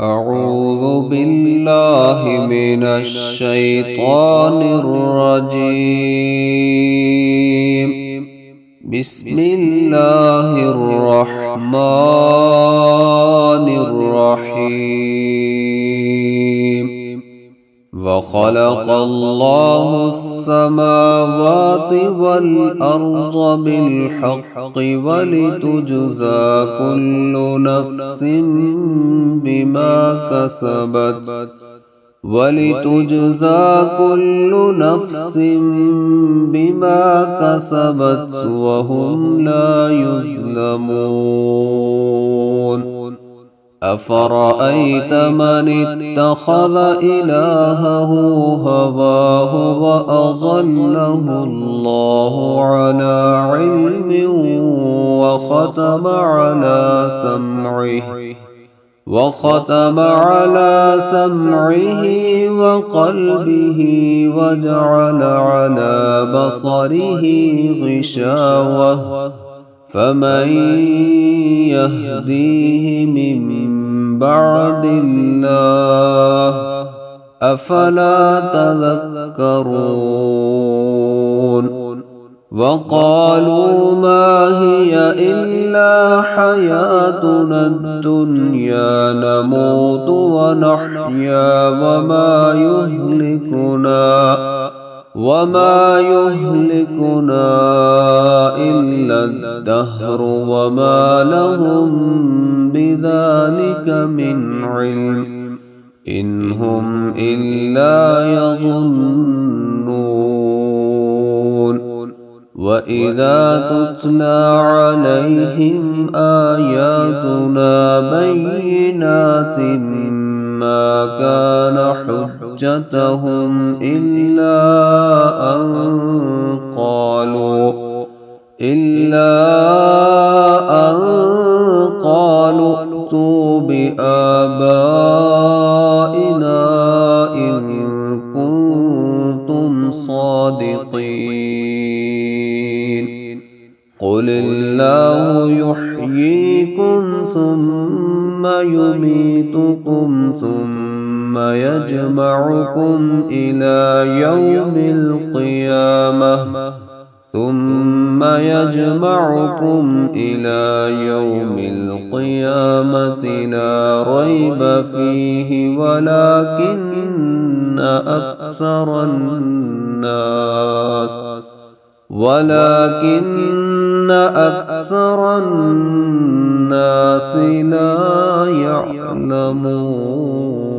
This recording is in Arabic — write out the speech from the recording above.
أعوذ بالله من الشيطان الرجيم. بسم الله الرحمن الرحيم. وخلق الله السماوات والأرض بالحق ولتجزى كل نفس بما كسبت وهم لا يظلمون. أفرأيت من اتخذ إلهه هواه وأضله الله على علم وختم على سمعه وقلبه وجعل على بصره غشاوة فمن يهديه من بعد الله أفلا تذكرون. وقالوا ما هي إلا حياتنا الدنيا نموت ونحيا وما يهلكنا إلا الدهر وما لهم بذلك من علم إن هم إلا يظنون. وإذا تتلى عليهم آياتنا بينات ما كان حجتهم إلا أن قالوا ائتوا بآبائنا إن كنتم صادقين. قل الله يحييكم ثم يميتكم ثم يجمعكم إلى يوم القيامة لا ريب فيه ولكن أكثر الناس لا يعلمون.